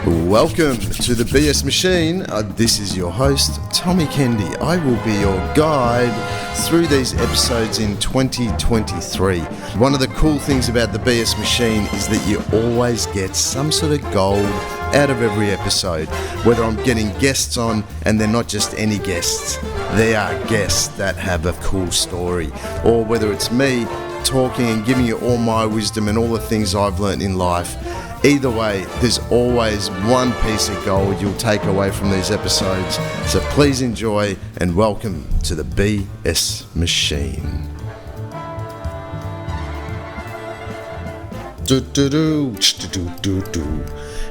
Welcome to the BS Machine. This is your host, Tommy Kendi. I will be your guide through these episodes in 2023. One of the cool things about the BS Machine is that you always get some sort of gold out of every episode. Whether I'm getting guests on, and they're not just any guests, they are guests that have a cool story. Or whether it's me talking and giving you all my wisdom and all the things I've learned in life. Either way, there's always one piece of gold you'll take away from these episodes. So please enjoy and welcome to the BS Machine.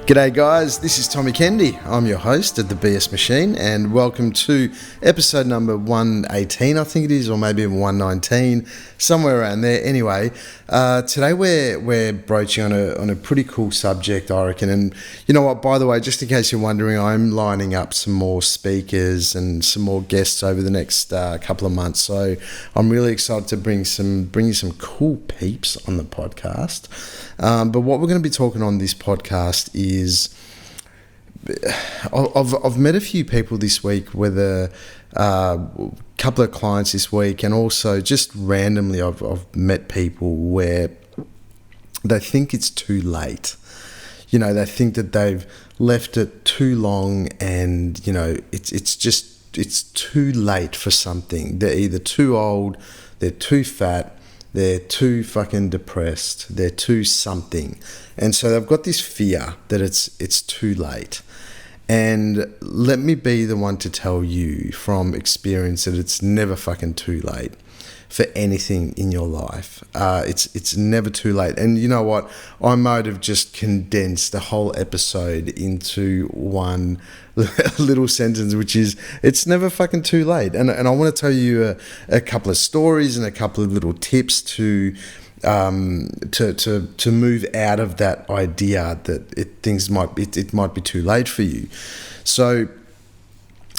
G'day guys, this is Tommy Kendi. I'm your host at the BS Machine, and welcome to episode number 118, I think it is, or maybe 119, somewhere around there. Anyway, today we're broaching on a pretty cool subject, I reckon. And you know what, by the way, just in case you're wondering, I'm lining up some more speakers and some more guests over the next couple of months. So I'm really excited to bring you some cool peeps on the podcast. But what we're going to be talking on this podcast is I've met a few people this week, whether a couple of clients this week, and also just randomly I've met people where they think it's too late. You know, they think that they've left it too long, and you know it's too late for something. They're either too old, they're too fat, they're too fucking depressed, they're too something. And so they've got this fear that it's too late. And let me be the one to tell you from experience that it's never fucking too late for anything in your life. It's never too late. And you know what? I might have just condensed the whole episode into one little sentence, which is, it's never fucking too late. And I want to tell you a couple of stories and a couple of little tips to move out of that idea that things might be too late for you. So,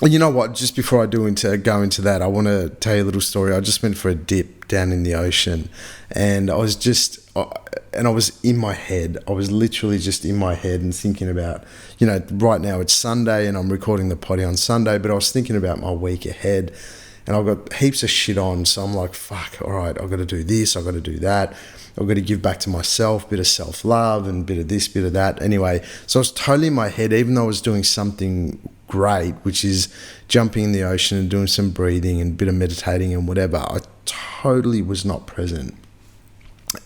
you know what? Just before I go into that, I want to tell you a little story. I just went for a dip down in the ocean, and I was in my head. I was literally just in my head and thinking about, you know, right now it's Sunday and I'm recording the potty on Sunday, but I was thinking about my week ahead. And I've got heaps of shit on, so I'm like, fuck, all right, I've got to do this, I've got to do that. I've got to give back to myself, bit of self-love and bit of this, bit of that. Anyway, so I was totally in my head, even though I was doing something great, which is jumping in the ocean and doing some breathing and a bit of meditating and whatever. I totally was not present.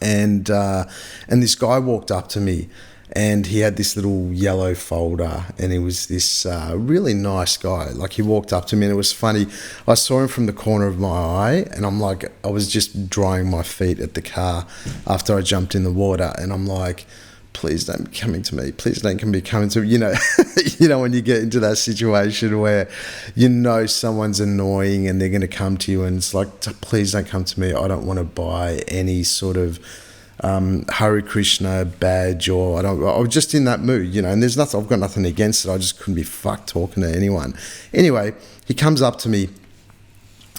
And this guy walked up to me, and he had this little yellow folder, and he was this really nice guy. Like, he walked up to me, and it was funny. I saw him from the corner of my eye, and I'm like, I was just drying my feet at the car after I jumped in the water, and I'm like, please don't be coming to me. Please don't be coming to me. You know, when you get into that situation where you know someone's annoying and they're going to come to you, and it's like, please don't come to me. I don't want to buy any sort of Hare Krishna badge, or I was just in that mood, you know, and I've got nothing against it. I just couldn't be fucked talking to anyone. Anyway, he comes up to me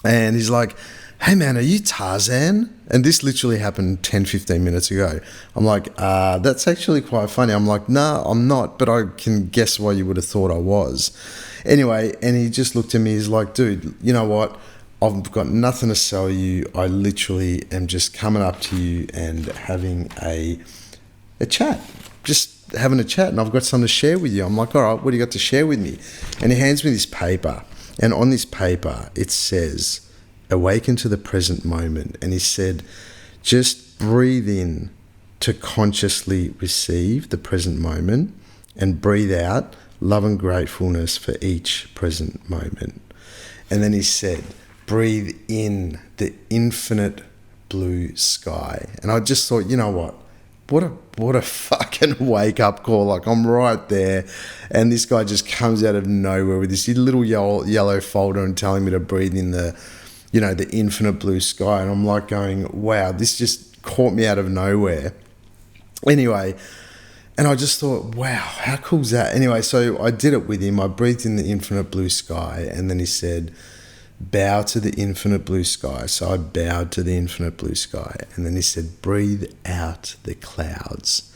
and he's like, hey man, are you Tarzan? And this literally happened 10-15 minutes ago. I'm like, that's actually quite funny. I'm like, nah, I'm not, but I can guess why you would have thought I was. Anyway, and he just looked at me, he's like, dude, you know what? I've got nothing to sell you. I literally am just coming up to you and having a chat. Just having a chat, and I've got something to share with you. I'm like, all right, what do you got to share with me? And he hands me this paper, and on this paper it says, awaken to the present moment. And he said, just breathe in to consciously receive the present moment, and breathe out love and gratefulness for each present moment. And then he said, breathe in the infinite blue sky. And I just thought, you know what? What a fucking wake up call. Like, I'm right there, and this guy just comes out of nowhere with this little yellow folder and telling me to breathe in the infinite blue sky. And I'm like going, wow, this just caught me out of nowhere. Anyway, and I just thought, wow, how cool is that? Anyway, so I did it with him. I breathed in the infinite blue sky, and then he said, bow to the infinite blue sky. So I bowed to the infinite blue sky. And then he said, breathe out the clouds.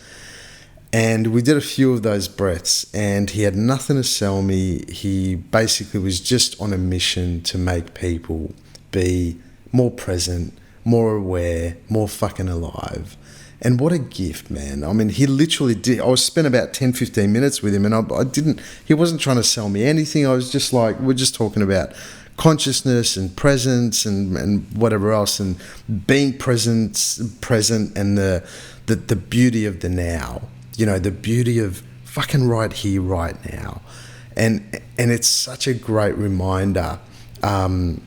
And we did a few of those breaths, and he had nothing to sell me. He basically was just on a mission to make people be more present, more aware, more fucking alive. And what a gift, man. I mean, he literally did. I spent about 10, 15 minutes with him, and he wasn't trying to sell me anything. I was just like, we're just talking about consciousness and presence and whatever else, and being present and the beauty of the now. You know, the beauty of fucking right here, right now. And it's such a great reminder of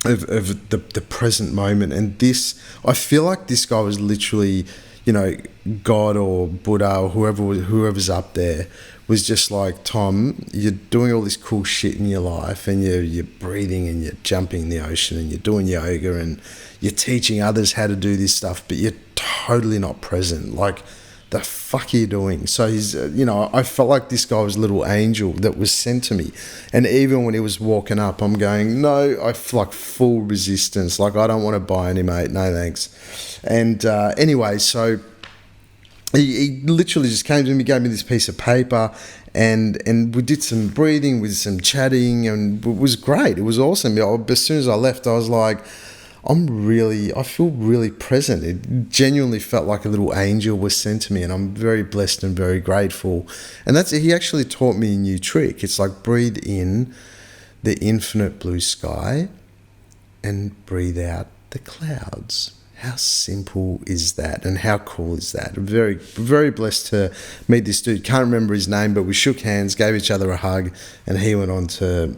the present moment. And this, I feel like this guy was literally, you know, God or Buddha or whoever's up there was just like, Tom, you're doing all this cool shit in your life, and you're breathing and you're jumping in the ocean and you're doing yoga and you're teaching others how to do this stuff, but you're totally not present. Like, the fuck are you doing? So he's, you know, I felt like this guy was a little angel that was sent to me. And even when he was walking up, I'm going, no, I feel like full resistance. Like, I don't want to buy any, mate. No, thanks. And anyway, so he literally just came to me, gave me this piece of paper, and we did some breathing, with some chatting, and it was great. It was awesome. As soon as I left, I was like, I feel really present. It genuinely felt like a little angel was sent to me, and I'm very blessed and very grateful. And he actually taught me a new trick. It's like, breathe in the infinite blue sky and breathe out the clouds. How simple is that, and how cool is that? I'm very, very blessed to meet this dude. Can't remember his name, but we shook hands, gave each other a hug, and he went on to,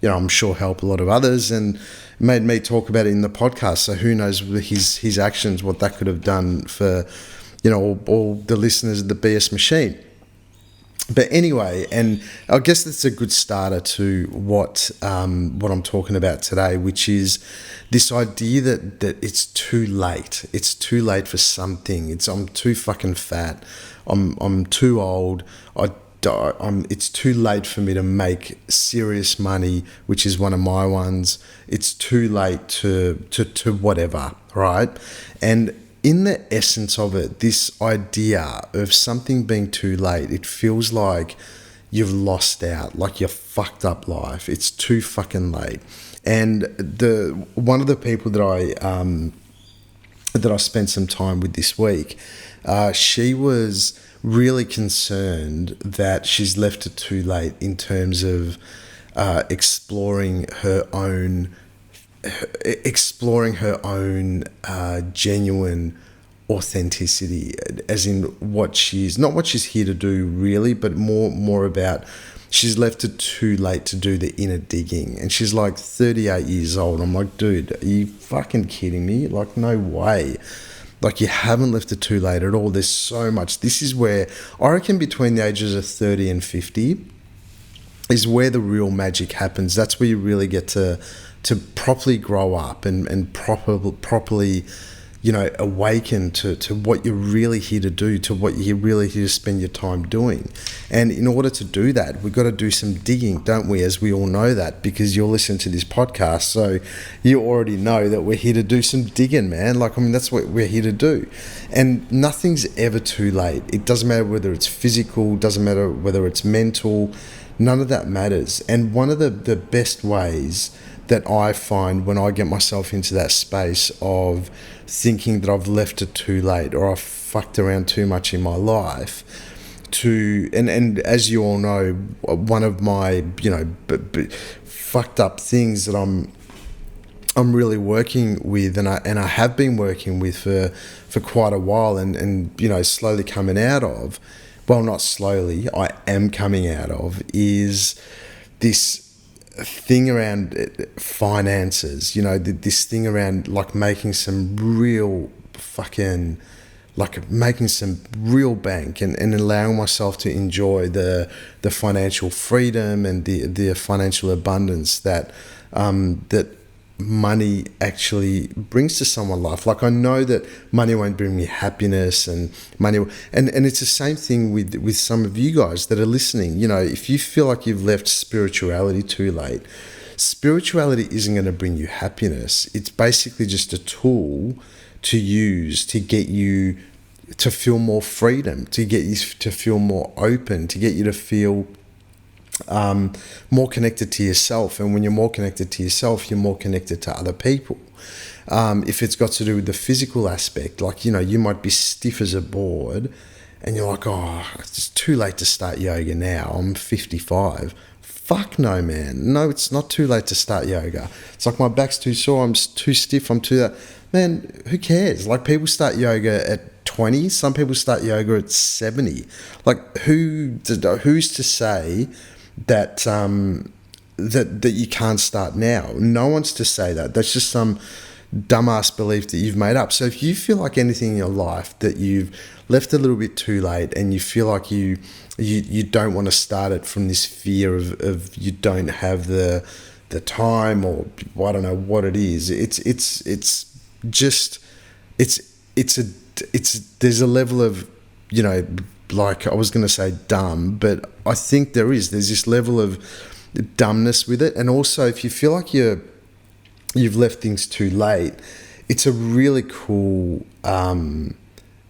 you know, I'm sure help a lot of others, and made me talk about it in the podcast. So who knows his actions, what that could have done for, you know, all the listeners of the BS Machine. But anyway, and I guess that's a good starter to what I'm talking about today, which is this idea that it's too late. It's too late for something. I'm too fucking fat. I'm too old. It's too late for me to make serious money, which is one of my ones. It's too late to whatever, right? And in the essence of it, this idea of something being too late, it feels like you've lost out, like you've fucked up life. It's too fucking late. And one of the people that I spent some time with this week, she was really concerned that she's left it too late in terms of exploring her own genuine authenticity, as in what she's here to do really, but more about she's left it too late to do the inner digging. And she's like 38 years old. I'm like, dude, are you fucking kidding me? Like, no way. Like, you haven't left it too late at all. There's so much. This is where I reckon between the ages of 30 and 50 is where the real magic happens. That's where you really get to properly grow up and properly, you know, awaken to what you're really here to do, to what you're really here to spend your time doing. And in order to do that, we've got to do some digging, don't we? As we all know that, because you're listening to this podcast, so you already know that we're here to do some digging, man. Like, I mean, that's what we're here to do. And nothing's ever too late. It doesn't matter whether it's physical, doesn't matter whether it's mental, none of that matters. And one of the best ways that I find when I get myself into that space of thinking that I've left it too late or I've fucked around too much in my life, and as you all know, one of my, you know, fucked up things that I'm really working with, and I have been working with for quite a while, and you know, slowly coming out of, well, not slowly, I am coming out of, is this thing around finances, you know, this thing around like making some real bank and allowing myself to enjoy the financial freedom and the financial abundance that money actually brings to someone's life. Like, I know that money won't bring me happiness, and money, and it's the same thing with some of you guys that are listening. You know, if you feel like you've left spirituality too late, spirituality isn't going to bring you happiness. It's basically just a tool to use to get you to feel more freedom, to get you to feel more open, to get you to feel more connected to yourself. And when you're more connected to yourself, you're more connected to other people. If it's got to do with the physical aspect, like, you know, you might be stiff as a board and you're like, oh, it's too late to start yoga now. I'm 55. Fuck no, man. No, it's not too late to start yoga. It's like, my back's too sore, I'm too stiff, I'm too that. Man, who cares? Like, people start yoga at 20. Some people start yoga at 70. Like, who's to say that that you can't start now? No one's to say that. That's just some dumbass belief that you've made up. So if you feel like anything in your life that you've left a little bit too late, and you feel like you don't want to start it from this fear of you don't have the time, or I don't know what it is. There's a level of, you know, like, I was going to say dumb, but I think there's this level of dumbness with it. And also, if you feel like you've left things too late, it's a really cool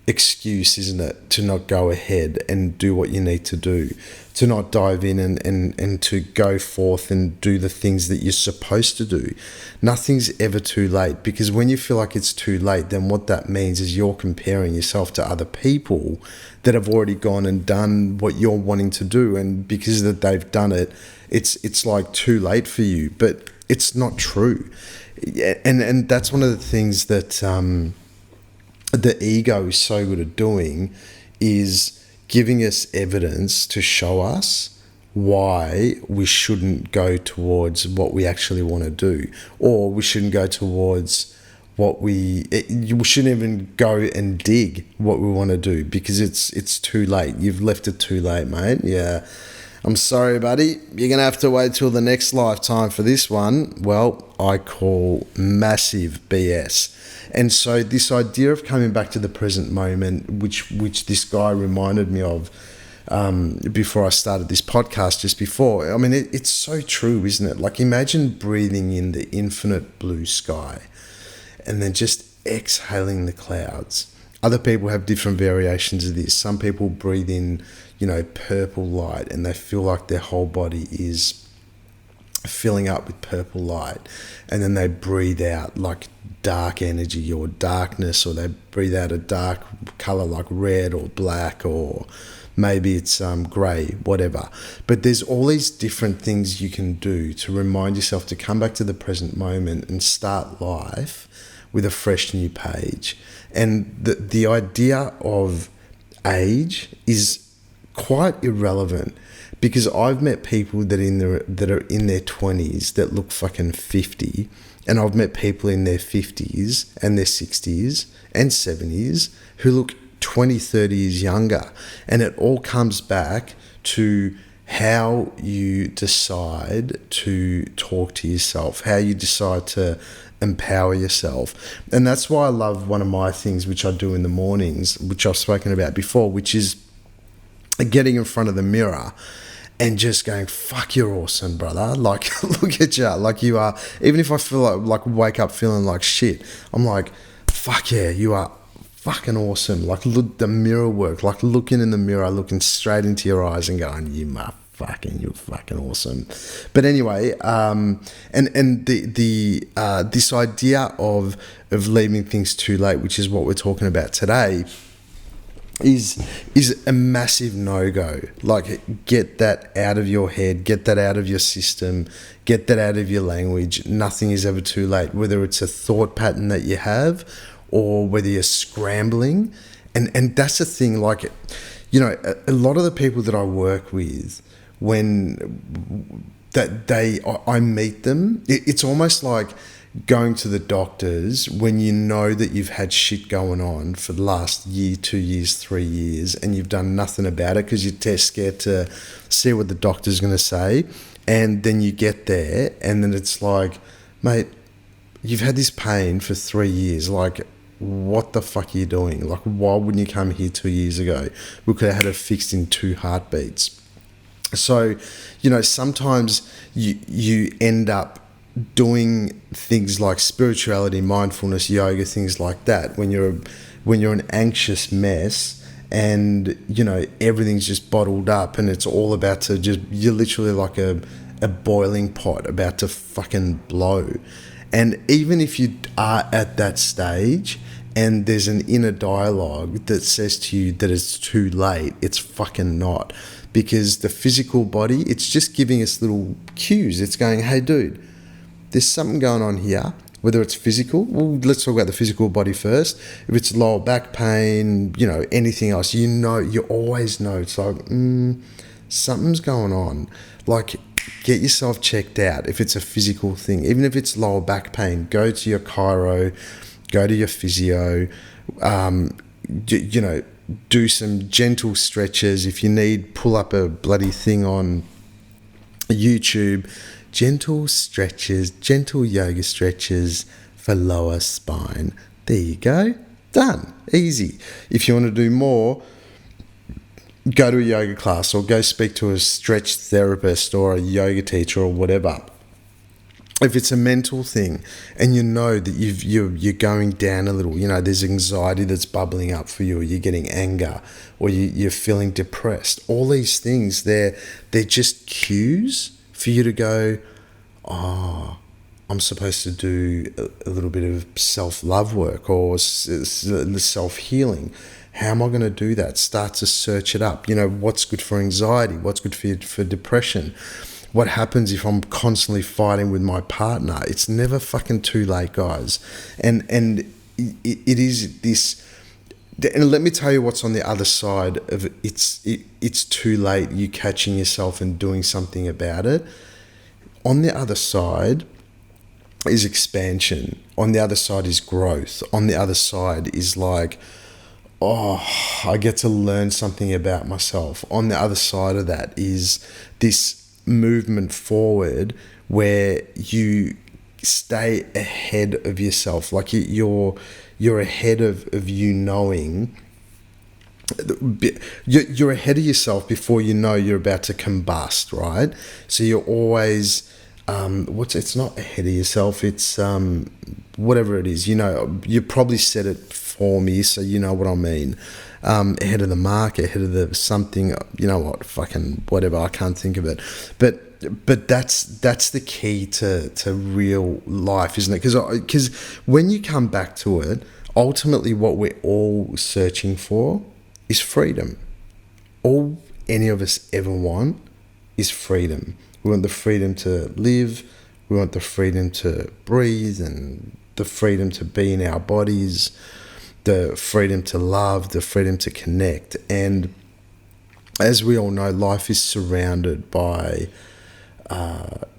excuse, isn't it, to not go ahead and do what you need to do, to not dive in and to go forth and do the things that you're supposed to do. Nothing's ever too late, because when you feel like it's too late, then what that means is you're comparing yourself to other people that have already gone and done what you're wanting to do, and because that they've done it, it's like too late for you. But it's not true. And that's one of the things that the ego is so good at doing, is giving us evidence to show us why we shouldn't go towards what we actually want to do, or we shouldn't go towards what we shouldn't even go and dig what we want to do, because it's too late. You've left it too late, mate. Yeah. I'm sorry, buddy. You're going to have to wait till the next lifetime for this one. Well, I call massive BS. And so this idea of coming back to the present moment, which this guy reminded me of before I started this podcast, just before, I mean, it's so true, isn't it? Like, imagine breathing in the infinite blue sky and then just exhaling the clouds. Other people have different variations of this. Some people breathe in, you know, purple light, and they feel like their whole body is filling up with purple light. And then they breathe out like dark energy or darkness, or they breathe out a dark color like red or black, or maybe it's grey, whatever. But there's all these different things you can do to remind yourself to come back to the present moment and start life with a fresh new page. And the idea of age is quite irrelevant, because I've met people that are in their 20s that look fucking 50, and I've met people in their 50s and their 60s and 70s who look 20, 30 years younger. And it all comes back to how you decide to talk to yourself, how you decide to empower yourself. And that's why I love one of my things, which I do in the mornings, which I've spoken about before, which is getting in front of the mirror and just going, fuck, you're awesome, brother. Like, look at you. Like, you are, even if I feel like wake up feeling like shit, I'm like, fuck yeah, you are fucking awesome. Like, look, the mirror work, like looking in the mirror, looking straight into your eyes and going, you're fucking awesome. But anyway, and this idea of leaving things too late, which is what we're talking about today, is a massive no-go. Like, get that out of your head, get that out of your system, get that out of your language. Nothing is ever too late, whether it's a thought pattern that you have or whether you're scrambling. And that's the thing, like, you know, a lot of the people that I work with, when I meet them, it's almost like going to the doctors when you know that you've had shit going on for the last year, 2 years, 3 years, and you've done nothing about it because you're scared to see what the doctor's going to say. And then you get there and then it's like, mate, you've had this pain for 3 years. Like, what the fuck are you doing? Like, why wouldn't you come here 2 years ago? We could have had it fixed in 2 heartbeats. So, you know, sometimes you end up doing things like spirituality, mindfulness, yoga, things like that when you're when you're an anxious mess and, you know, everything's just bottled up and it's all about to just, you're literally like a boiling pot about to fucking blow. And even if you are at that stage and there's an inner dialogue that says to you that it's too late, it's fucking not. Because the physical body, it's just giving us little cues. It's going, hey, dude, there's something going on here. Whether it's physical, well, let's talk about the physical body first. If it's lower back pain, you know, anything else, you know, you always know. It's like, something's going on. Like, get yourself checked out if it's a physical thing. Even if it's lower back pain, go to your chiro, go to your physio, you know, do some gentle stretches. If you need, pull up a bloody thing on YouTube. Gentle stretches, gentle yoga stretches for lower spine. There you go. Done. Easy. If you want to do more, go to a yoga class or go speak to a stretch therapist or a yoga teacher or whatever. If it's a mental thing and you know that you're going down a little, you know, there's anxiety that's bubbling up for you, or you're getting anger, or you're feeling depressed, all these things, they're just cues for you to go, oh, I'm supposed to do a little bit of self-love work or self-healing. How am I going to do that? Start to search it up. You know, what's good for anxiety? What's good for depression? What happens if I'm constantly fighting with my partner? It's never fucking too late, guys. And it is this. And let me tell you what's on the other side of it. It's too late. You catching yourself and doing something about it. On the other side is expansion. On the other side is growth. On the other side is like, oh, I get to learn something about myself. On the other side of that is this movement forward where you stay ahead of yourself. Like you're ahead of you knowing. You're ahead of yourself before you know you're about to combust, right? So you're always it's not ahead of yourself, it's whatever it is, you know, you probably said it for me, so you know what I mean. Ahead of the mark, ahead of the something, you know what, fucking whatever, I can't think of it. But that's the key to real life, isn't it? Because when you come back to it, ultimately what we're all searching for is freedom. All any of us ever want is freedom. We want the freedom to live. We want the freedom to breathe and the freedom to be in our bodies, the freedom to love, the freedom to connect. And as we all know, life is surrounded by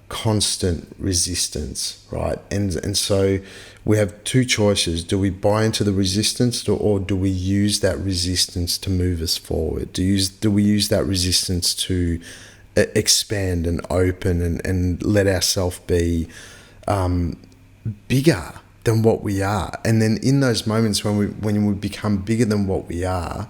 constant resistance, right? And so we have two choices. Do we buy into the resistance or do we use that resistance to move us forward? Do we use that resistance to expand and open and let ourselves be bigger than what we are? And then in those moments when we become bigger than what we are,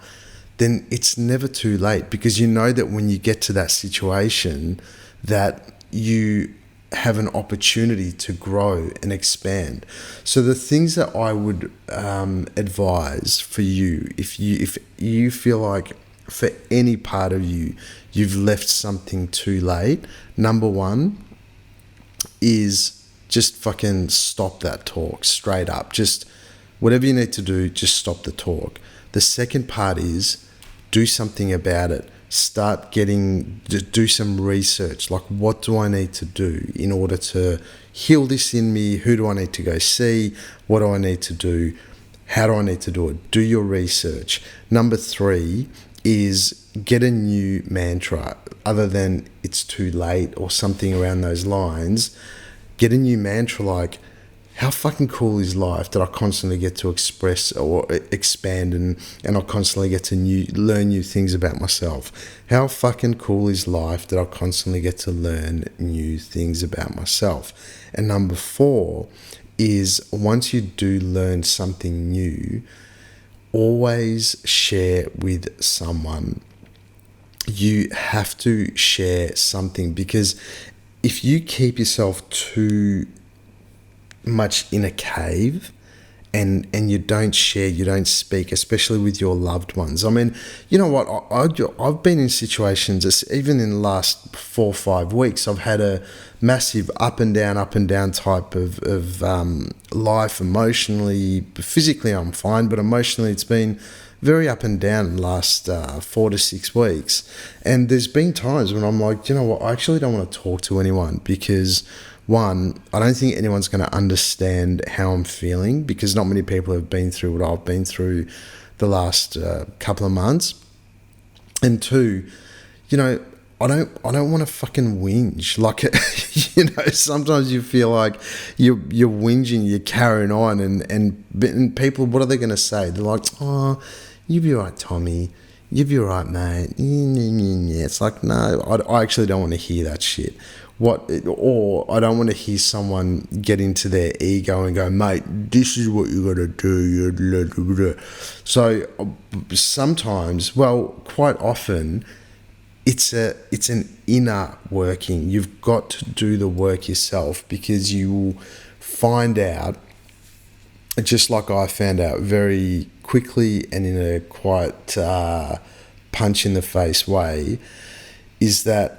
then it's never too late, because you know that when you get to that situation that you have an opportunity to grow and expand. So the things that I would advise for you, if you feel like for any part of you, you've left something too late, number one is just fucking stop that talk straight up. Just whatever you need to do, just stop the talk. The second part is do something about it. Do some research. Like, what do I need to do in order to heal this in me? Who do I need to go see? What do I need to do? How do I need to do it? Do your research. Number three is get a new mantra other than it's too late or something around those lines. Get a new mantra like, how fucking cool is life that I constantly get to express or expand and I constantly get to learn new things about myself. How fucking cool is life that I constantly get to learn new things about myself. And number four is, once you do learn something new, always share with someone. You have to share something, because if you keep yourself too much in a cave and you don't share, you don't speak, especially with your loved ones. I mean, you know what? I've been in situations, even in the last 4 or 5 weeks, I've had a massive up and down type of life emotionally. Physically, I'm fine, but emotionally, it's been very up and down in the last 4 to 6 weeks. And there's been times when I'm like, you know what? I actually don't want to talk to anyone because, one, I don't think anyone's going to understand how I'm feeling because not many people have been through what I've been through the last couple of months. And two, you know, I don't want to fucking whinge. Like, you know, sometimes you feel like you're whinging, you're carrying on, and people, what are they going to say? They're like, oh, you'll be right, Tommy. You'll be right, mate. It's like, no, I actually don't want to hear that shit. Or I don't want to hear someone get into their ego and go, mate, this is what you got to do. So sometimes, well, quite often, it's an inner working. You've got to do the work yourself because you will find out, just like I found out very quickly and in a quite punch in the face way, is that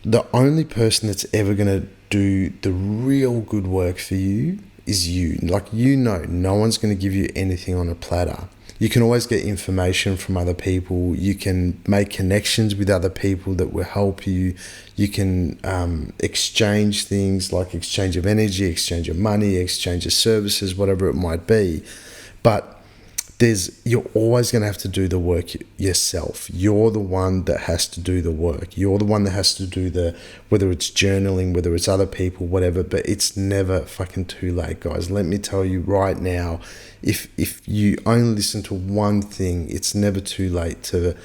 the only person that's ever going to do the real good work for you is you. Like, you know, no one's going to give you anything on a platter. You can always get information from other people. You can make connections with other people that will help you. You can exchange things like exchange of energy, exchange of money, exchange of services, whatever it might be. But you're always going to have to do the work yourself. You're the one that has to do the work. You're the one that has to do whether it's journaling, whether it's other people, whatever, but it's never fucking too late, guys. Let me tell you right now, if you only listen to one thing, it's never too late to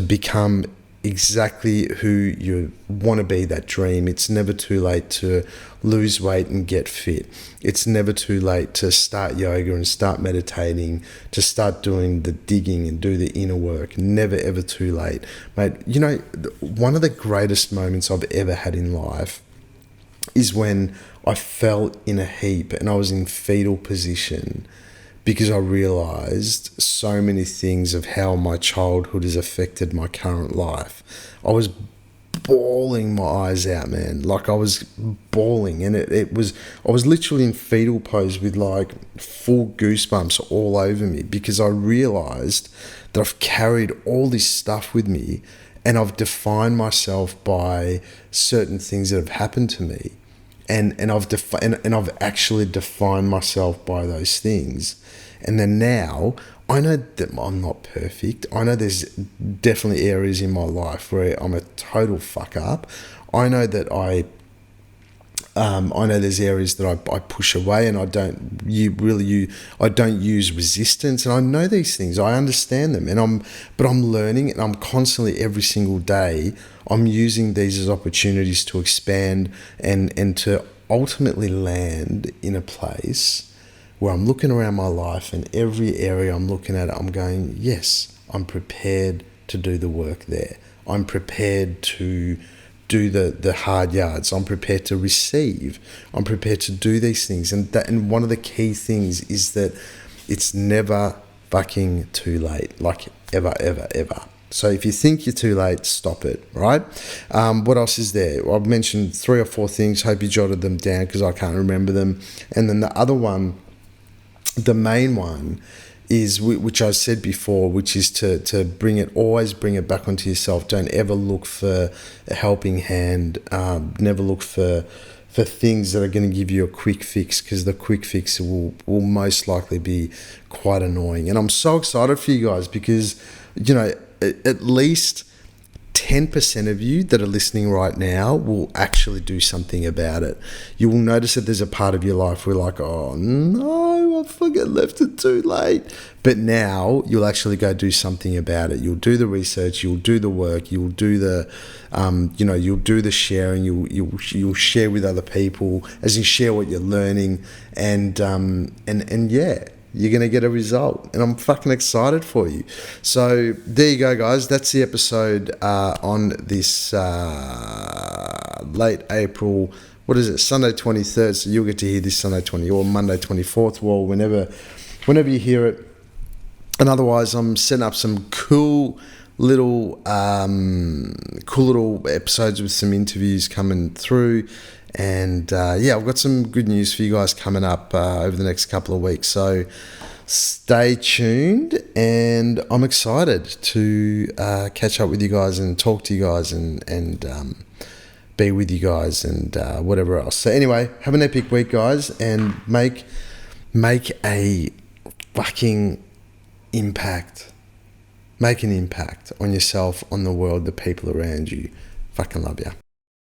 become exactly who you want to be, that dream. It's never too late to lose weight and get fit. It's never too late to start yoga and start meditating, to start doing the digging and do the inner work. Never ever too late, mate. You know, one of the greatest moments I've ever had in life is when I fell in a heap and I was in fetal position because I realised so many things of how my childhood has affected my current life. I was bawling my eyes out, man. Like, I was bawling, and I was literally in fetal pose with like full goosebumps all over me because I realised that I've carried all this stuff with me and I've defined myself by certain things that have happened to me. And I've actually defined myself by those things. And then now I know that I'm not perfect. I know there's definitely areas in my life where I'm a total fuck up. I know that I know there's areas that I push away and I don't use resistance, and I know these things. I understand them, but I'm learning, and I'm constantly, every single day, I'm using these as opportunities to expand and to ultimately land in a place where I'm looking around my life, and every area I'm looking at it, I'm going, yes, I'm prepared to do the work there. I'm prepared to do the hard yards. I'm prepared to receive. I'm prepared to do these things. And one of the key things is that it's never fucking too late. Like, ever, ever, ever. So if you think you're too late, stop it, right? What else is there? I've mentioned 3 or 4 things. Hope you jotted them down because I can't remember them. And then the other one, the main one, is, which I said before, which is to always bring it back onto yourself. Don't ever look for a helping hand. Never look for things that are going to give you a quick fix, because the quick fix will most likely be quite annoying. And I'm so excited for you guys because, you know, at least 10% of you that are listening right now will actually do something about it. You will notice that there's a part of your life where, like, oh no, I fucking left it too late. But now you'll actually go do something about it. You'll do the research, you'll do the work, you'll do the, you'll do the sharing, you'll share with other people, as you share what you're learning, and yeah, you're going to get a result, and I'm fucking excited for you. So there you go, guys. That's the episode on this late April what is it, Sunday 23rd, so you'll get to hear this Sunday 20 or Monday 24th, well, whenever you hear it. And otherwise, I'm setting up some cool little episodes with some interviews coming through. And I've got some good news for you guys coming up over the next couple of weeks. So stay tuned, and I'm excited to catch up with you guys and talk to you guys and be with you guys and whatever else. So anyway, have an epic week, guys, and make a fucking impact. Make an impact on yourself, on the world, the people around you. Fucking love you.